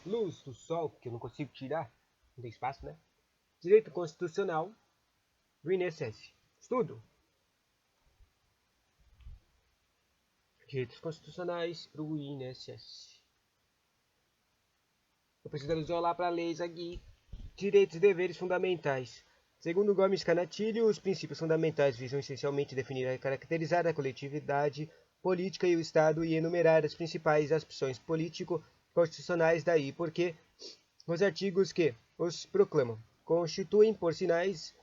luz do sol, que eu não consigo tirar, não tem espaço, né? Direito constitucional do INSS. Estudo. Direitos constitucionais para o INSS. Eu preciso isolar para leis aqui. Direitos e deveres fundamentais. Segundo Gomes Canatilho, os princípios fundamentais visam essencialmente definir e caracterizar a coletividade política e o Estado e enumerar as principais aspirações político-constitucionais, daí porque os artigos que os proclamam constituem, por sinais,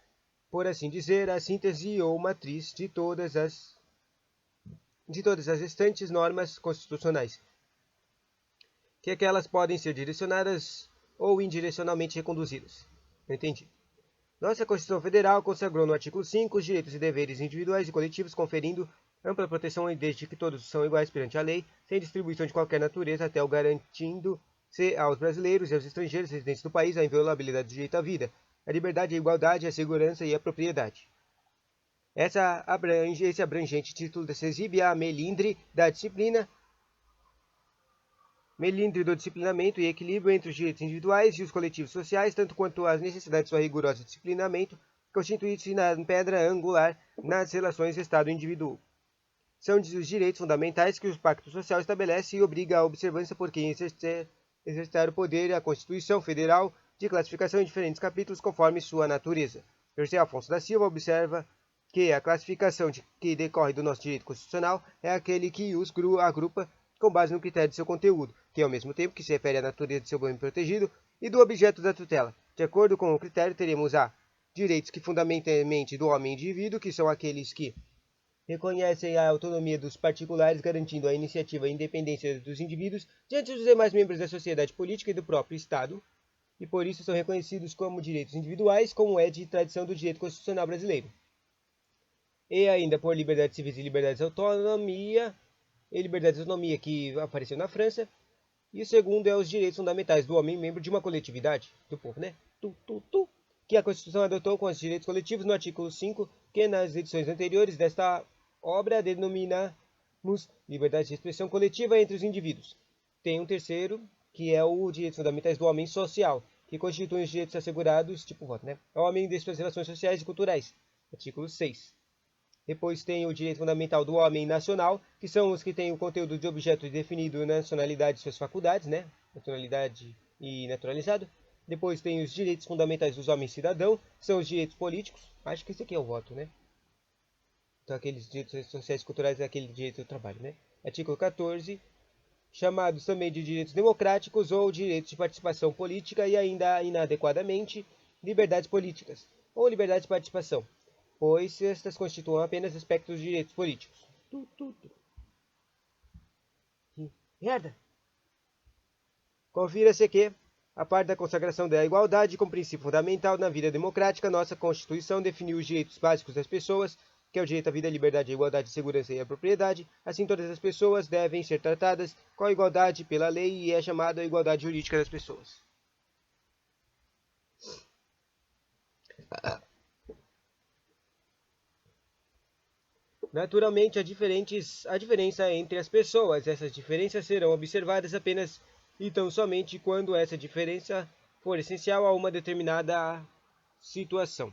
por assim dizer, a síntese ou matriz de todas as restantes normas constitucionais, que aquelas podem ser direcionadas ou indirecionalmente reconduzidas. Não entendi. Nossa Constituição Federal consagrou no artigo 5 os direitos e deveres individuais e coletivos, conferindo ampla proteção desde que todos são iguais perante a lei, sem distribuição de qualquer natureza, até o garantindo-se aos brasileiros e aos estrangeiros residentes do país a inviolabilidade do direito à vida, a liberdade, a igualdade, a segurança e a propriedade. Esse abrangente título se exibe a melindre do disciplinamento e equilíbrio entre os direitos individuais e os coletivos sociais, tanto quanto as necessidades de seu rigoroso disciplinamento, constituindo-se na pedra angular nas relações Estado-indivíduo. São os direitos fundamentais que o Pacto Social estabelece e obriga a observância por quem exercer o poder a Constituição Federal, de classificação em diferentes capítulos conforme sua natureza. José Afonso da Silva observa que a classificação que decorre do nosso direito constitucional é aquele que os agrupa com base no critério de seu conteúdo, que ao mesmo tempo que se refere à natureza de seu bem protegido e do objeto da tutela. De acordo com o critério, teremos a direitos que fundamentalmente do homem indivíduo, que são aqueles que reconhecem a autonomia dos particulares, garantindo a iniciativa e a independência dos indivíduos diante dos demais membros da sociedade política e do próprio Estado, e por isso são reconhecidos como direitos individuais, como é de tradição do direito constitucional brasileiro. E ainda por liberdades civis e liberdades de autonomia, que apareceu na França. E o segundo é os direitos fundamentais do homem, membro de uma coletividade, do povo, né? Que a Constituição adotou com os direitos coletivos no artigo 5, que nas edições anteriores desta obra denominamos liberdade de expressão coletiva entre os indivíduos. Tem um terceiro, que é os direitos fundamentais do homem social, que constituem os direitos assegurados, tipo voto, né? Ao homem de suas relações sociais e culturais. Artigo 6. Depois tem o direito fundamental do homem nacional, que são os que têm o conteúdo de objeto definido na nacionalidade e suas faculdades, né? Nacionalidade e naturalizado. Depois tem os direitos fundamentais dos homens cidadão, que são os direitos políticos. Acho que esse aqui é o voto, né? Então aqueles direitos sociais e culturais é aquele direito do trabalho, né? Artigo 14, chamados também de direitos democráticos ou direitos de participação política e ainda inadequadamente liberdades políticas ou liberdade de participação, pois estas constituem apenas aspectos de direitos políticos. Merda! Confira-se que, a parte da consagração da igualdade como princípio fundamental na vida democrática, nossa Constituição definiu os direitos básicos das pessoas, que é o direito à vida, à liberdade, à igualdade, à segurança e à propriedade. Assim, todas as pessoas devem ser tratadas com a igualdade pela lei e é chamada a igualdade jurídica das pessoas. Naturalmente, há diferença entre as pessoas. Essas diferenças serão observadas apenas e tão somente quando essa diferença for essencial a uma determinada situação.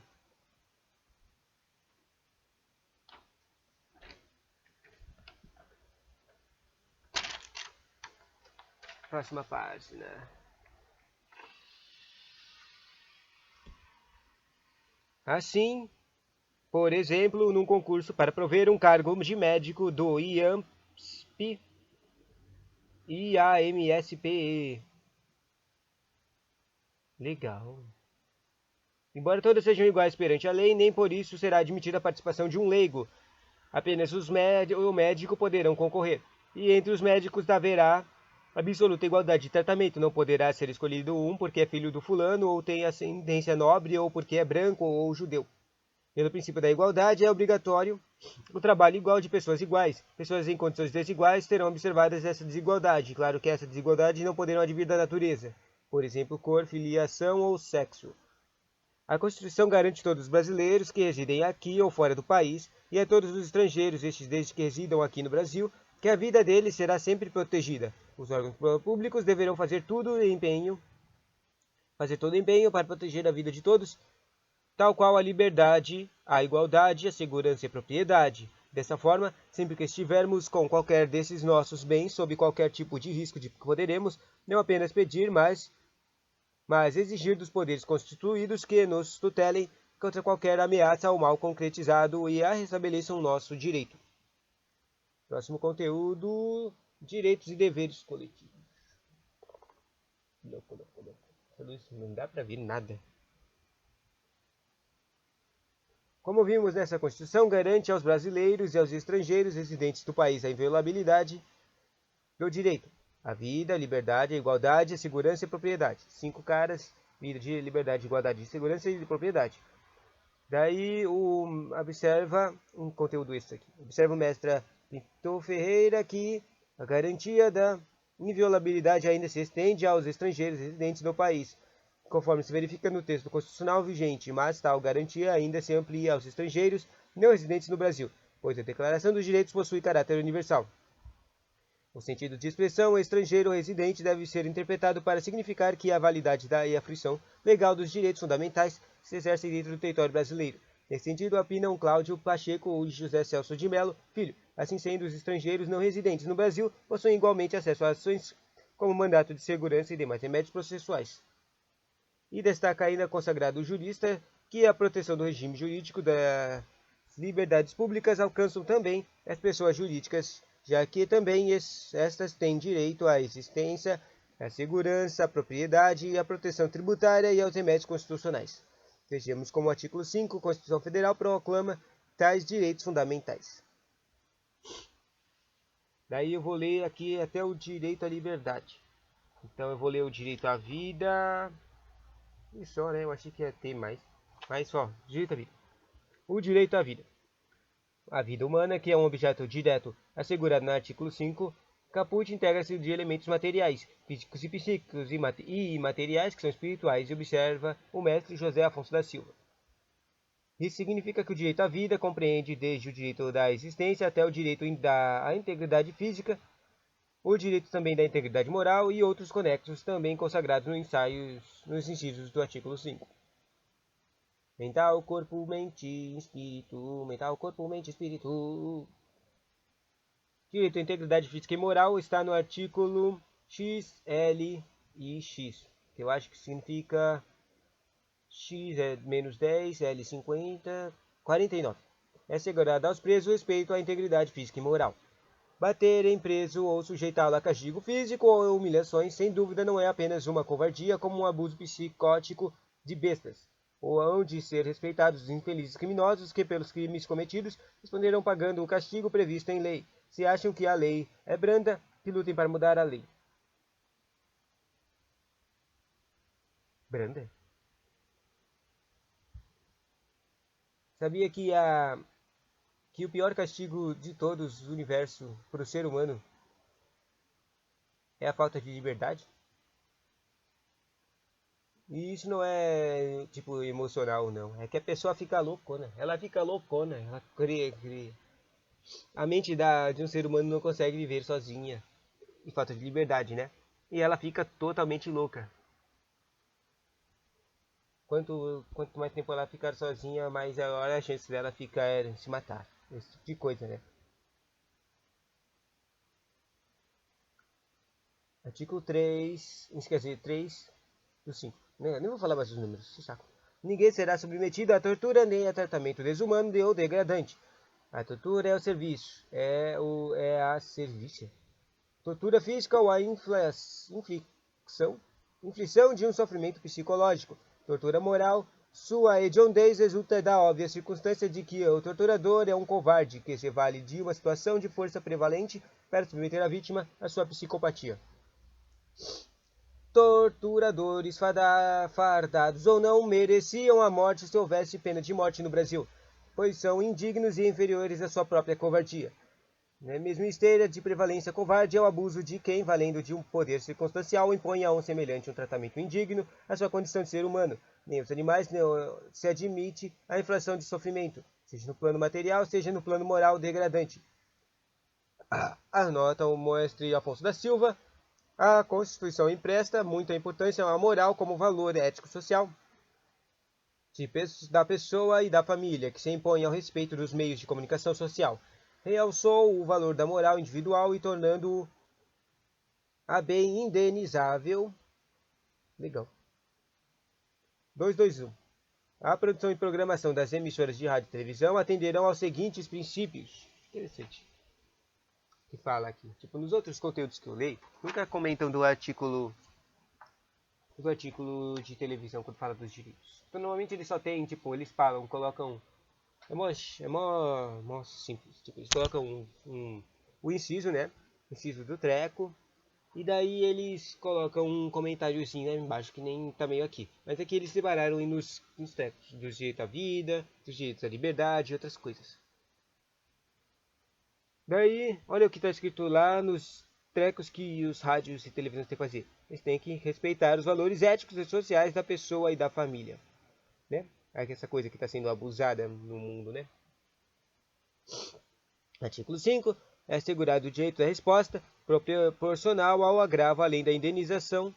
Próxima página. Assim, por exemplo, num concurso para prover um cargo de médico do IAMSP, Legal. Embora todos sejam iguais perante a lei, nem por isso será admitida a participação de um leigo. Apenas o médico poderão concorrer. E entre os médicos haverá absoluta igualdade de tratamento. Não poderá ser escolhido um porque é filho do fulano, ou tem ascendência nobre, ou porque é branco ou judeu. Pelo princípio da igualdade, é obrigatório o trabalho igual de pessoas iguais. Pessoas em condições desiguais terão observadas essa desigualdade. Claro que essa desigualdade não poderá advir da natureza. Por exemplo, cor, filiação ou sexo. A Constituição garante a todos os brasileiros que residem aqui ou fora do país, e a todos os estrangeiros, estes desde que residam aqui no Brasil, que a vida deles será sempre protegida. Os órgãos públicos deverão fazer todo o empenho para proteger a vida de todos, tal qual a liberdade, a igualdade, a segurança e a propriedade. Dessa forma, sempre que estivermos com qualquer desses nossos bens sob qualquer tipo de risco, poderemos não apenas pedir, mas exigir dos poderes constituídos que nos tutelem contra qualquer ameaça ao mal concretizado e a restabeleçam nosso direito. Próximo conteúdo: direitos e deveres coletivos. Não dá para ver nada. Como vimos nessa Constituição, garante aos brasileiros e aos estrangeiros residentes do país a inviolabilidade do direito à vida, liberdade, a igualdade, a segurança e a propriedade. 5 caras: vida, liberdade, igualdade, segurança e propriedade. Daí observa um conteúdo extra aqui. Observa o mestre Pinto Ferreira que a garantia da inviolabilidade ainda se estende aos estrangeiros residentes no país, conforme se verifica no texto constitucional vigente, mas tal garantia ainda se amplia aos estrangeiros não residentes no Brasil, pois a Declaração dos Direitos possui caráter universal. O sentido de expressão estrangeiro residente deve ser interpretado para significar que a validade e a fruição legal dos direitos fundamentais se exercem dentro do território brasileiro. Nesse sentido, opinam Cláudio Pacheco e José Celso de Mello, filho. Assim sendo, os estrangeiros não residentes no Brasil possuem igualmente acesso a ações como mandato de segurança e demais remédios processuais. E destaca ainda consagrado jurista que a proteção do regime jurídico das liberdades públicas alcançam também as pessoas jurídicas, já que também estas têm direito à existência, à segurança, à propriedade e à proteção tributária e aos remédios constitucionais. Vejamos como o artigo 5 da Constituição Federal proclama tais direitos fundamentais. Daí eu vou ler aqui até o direito à liberdade. Então eu vou ler o direito à vida. E só, né? Eu achei que ia ter mais. Mas só, direito à vida. O direito à vida. A vida humana, que é um objeto direto assegurado no artigo 5, caput integra-se de elementos materiais, físicos e psíquicos e imateriais, que são espirituais, e observa o mestre José Afonso da Silva. Isso significa que o direito à vida compreende desde o direito da existência até o direito à integridade física, o direito também da integridade moral e outros conexos também consagrados nos incisos do artigo 5. Mental, corpo, mente, espírito. Mental, corpo, mente, espírito. Direito à integridade física e moral está no artigo X, L e X, que eu acho que significa X é menos 10, L 50, 49. É assegurado aos presos respeito à integridade física e moral. Bater em preso ou sujeitá-lo a castigo físico ou humilhações, sem dúvida, não é apenas uma covardia, como um abuso psicótico de bestas. Ou hão de ser respeitados os infelizes criminosos que, pelos crimes cometidos, responderão pagando o castigo previsto em lei. Se acham que a lei é branda, que lutem para mudar a lei. Branda? Sabia que o pior castigo de todos do universo para o ser humano é a falta de liberdade? E isso não é, tipo, emocional, não. É que a pessoa fica loucona. Ela fica loucona. Ela cria. A mente de um ser humano não consegue viver sozinha. E falta de liberdade, né? E ela fica totalmente louca. Quanto mais tempo ela ficar sozinha, mais a chance dela ficar se matar. Esse tipo de coisa, né? Artigo 3, quer dizer, 3 do 5. Nem vou falar mais os números, que saco. Ninguém será submetido à tortura nem a tratamento desumano ou degradante. A tortura é o serviço, é a serviço. Tortura física ou a inflição de um sofrimento psicológico. Tortura moral, sua hediondez resulta da óbvia circunstância de que o torturador é um covarde que se vale de uma situação de força prevalente para submeter a vítima à sua psicopatia. Torturadores, fardados ou não, mereciam a morte se houvesse pena de morte no Brasil, pois são indignos e inferiores à sua própria covardia. Na mesma esteira de prevalência covarde é o abuso de quem, valendo de um poder circunstancial, impõe a um semelhante um tratamento indigno à sua condição de ser humano. Nem os animais não se admite a inflação de sofrimento, seja no plano material, seja no plano moral degradante. Anota o mestre Afonso da Silva. A Constituição empresta muita importância à moral como valor ético-social da pessoa e da família, que se impõe ao respeito dos meios de comunicação social. Realçou o valor da moral individual e tornando-o a bem indenizável. Legal. 221. A produção e programação das emissoras de rádio e televisão atenderão aos seguintes princípios. Interessante. Que fala aqui. Tipo, nos outros conteúdos que eu leio, nunca comentam do artículo de televisão quando fala dos direitos. Então, normalmente eles só tem, tipo, eles falam, colocam... É mó simples. Tipo, eles colocam o inciso, né? Inciso do treco. E daí eles colocam um comentáriozinho, né, embaixo, que nem tá meio aqui. Mas aqui eles separaram nos trecos, do direito à vida, dos direitos à liberdade e outras coisas. Daí, olha o que está escrito lá nos trecos que os rádios e televisões têm que fazer. Eles têm que respeitar os valores éticos e sociais da pessoa e da família. Né? Essa coisa que está sendo abusada no mundo, né? Artigo 5. É assegurado o direito à resposta proporcional ao agravo, além da indenização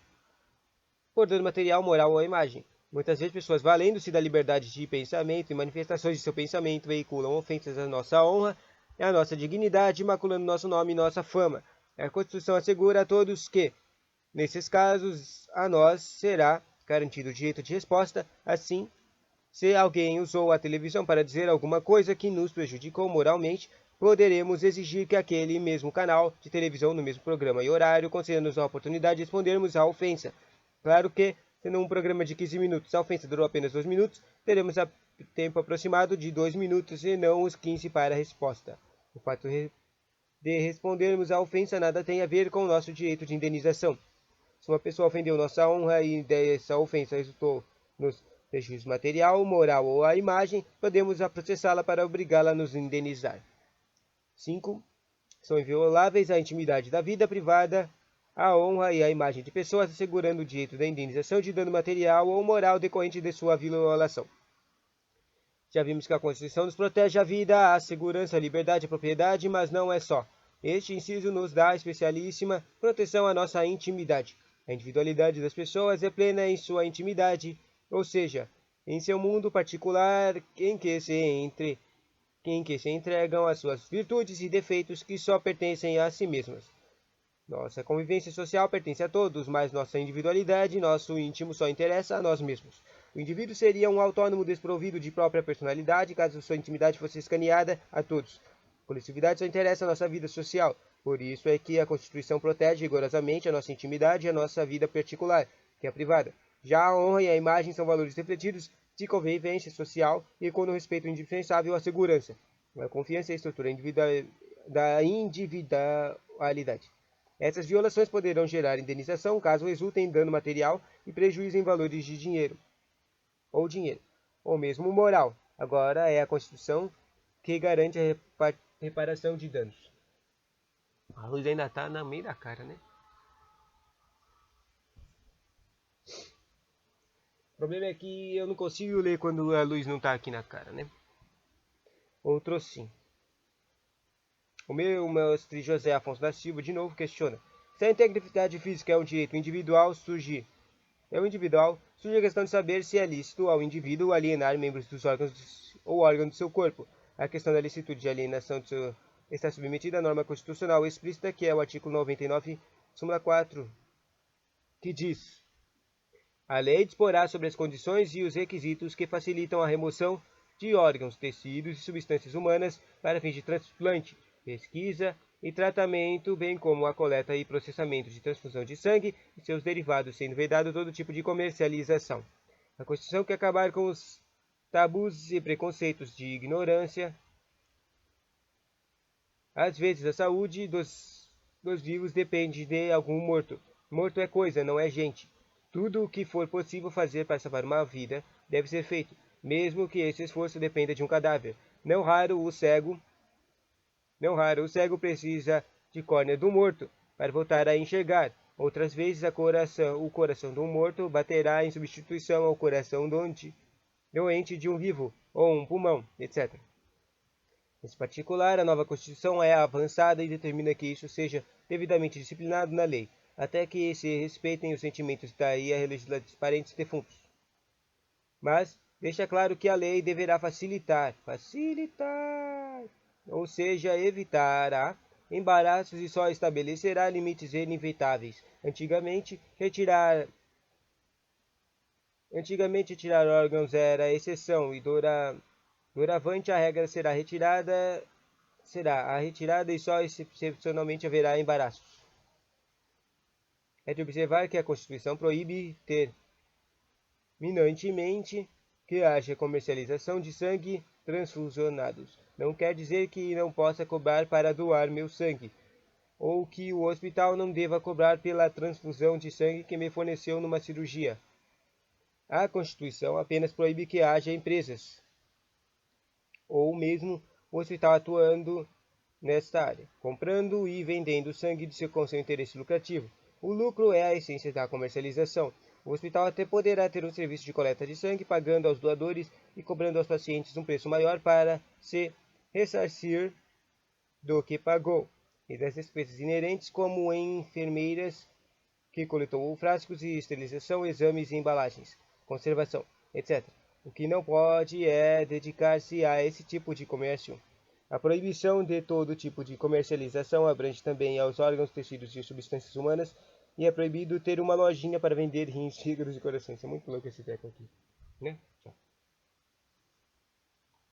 por dano material, moral ou imagem. Muitas vezes pessoas valendo-se da liberdade de pensamento e manifestações de seu pensamento veiculam ofensas à nossa honra e à nossa dignidade, maculando nosso nome e nossa fama. A Constituição assegura a todos que, nesses casos, a nós será garantido o direito de resposta. Assim, se alguém usou a televisão para dizer alguma coisa que nos prejudicou moralmente, poderemos exigir que aquele mesmo canal de televisão, no mesmo programa e horário, conceda-nos a oportunidade de respondermos à ofensa. Claro que, sendo um programa de 15 minutos, a ofensa durou apenas 2 minutos, teremos tempo aproximado de 2 minutos e não os 15 para a resposta. O fato de respondermos à ofensa nada tem a ver com o nosso direito de indenização. Se uma pessoa ofendeu nossa honra e dessa ofensa resultou nos prejuízo material, moral ou a imagem, podemos processá-la para obrigá-la a nos indenizar. 5. São invioláveis a intimidade da vida privada, a honra e a imagem de pessoas, assegurando o direito da indenização de dano material ou moral decorrente de sua violação. Já vimos que a Constituição nos protege a vida, a segurança, a liberdade e a propriedade, mas não é só. Este inciso nos dá especialíssima proteção à nossa intimidade. A individualidade das pessoas é plena em sua intimidade, ou seja, em seu mundo particular em que se entregam as suas virtudes e defeitos que só pertencem a si mesmas. Nossa convivência social pertence a todos, mas nossa individualidade, nosso íntimo só interessa a nós mesmos. O indivíduo seria um autônomo desprovido de própria personalidade caso sua intimidade fosse escaneada a todos. A coletividade só interessa a nossa vida social. Por isso é que a Constituição protege rigorosamente a nossa intimidade e a nossa vida particular, que é a privada. Já a honra e a imagem são valores refletidos de convivência social e com o respeito indispensável à segurança, a confiança e a estrutura da individualidade. Essas violações poderão gerar indenização caso resultem em dano material e prejuízo em valores de dinheiro, ou mesmo moral. Agora é a Constituição que garante a reparação de danos. A luz ainda está na meio da cara, né? O problema é que eu não consigo ler quando a luz não está aqui na cara, né? Outro sim. O mestre José Afonso da Silva de novo questiona: se a integridade física é um direito individual, surge a questão de saber se é lícito ao indivíduo alienar membros dos órgãos ou órgãos do seu corpo. A questão da licitude de alienação está submetida à norma constitucional explícita, que é o artigo 99, súmula 4, que diz: a lei disporá sobre as condições e os requisitos que facilitam a remoção de órgãos, tecidos e substâncias humanas para fins de transplante, pesquisa e tratamento, bem como a coleta e processamento de transfusão de sangue e seus derivados, sendo vedado todo tipo de comercialização. A Constituição quer acabar com os tabus e preconceitos de ignorância. Às vezes a saúde dos vivos depende de algum morto. Morto é coisa, não é gente. Tudo o que for possível fazer para salvar uma vida deve ser feito, mesmo que esse esforço dependa de um cadáver. Não raro o cego precisa de córnea do morto para voltar a enxergar. Outras vezes o coração do morto baterá em substituição ao coração doente de um vivo, ou um pulmão, etc. Nesse particular, a nova Constituição é avançada e determina que isso seja devidamente disciplinado na lei, até que se respeitem os sentimentos da legisladores parentes defuntos. Mas deixa claro que a lei deverá facilitar, ou seja, evitará embaraços e só estabelecerá limites inevitáveis. Antigamente, tirar órgãos era exceção e doravante a regra será a retirada e só excepcionalmente haverá embaraços. É de observar que a Constituição proíbe terminantemente que haja comercialização de sangue transfusionados. Não quer dizer que não possa cobrar para doar meu sangue, ou que o hospital não deva cobrar pela transfusão de sangue que me forneceu numa cirurgia. A Constituição apenas proíbe que haja empresas, ou mesmo o hospital atuando nesta área, comprando e vendendo sangue com seu interesse lucrativo. O lucro é a essência da comercialização. O hospital até poderá ter um serviço de coleta de sangue, pagando aos doadores e cobrando aos pacientes um preço maior para se ressarcir do que pagou, e das despesas inerentes, como em enfermeiras que coletou frascos e esterilização, exames e embalagens, conservação, etc. O que não pode é dedicar-se a esse tipo de comércio. A proibição de todo tipo de comercialização abrange também aos órgãos, tecidos e substâncias humanas, e é proibido ter uma lojinha para vender rins, fígados e corações. É muito louco esse teco aqui, né? Tchau.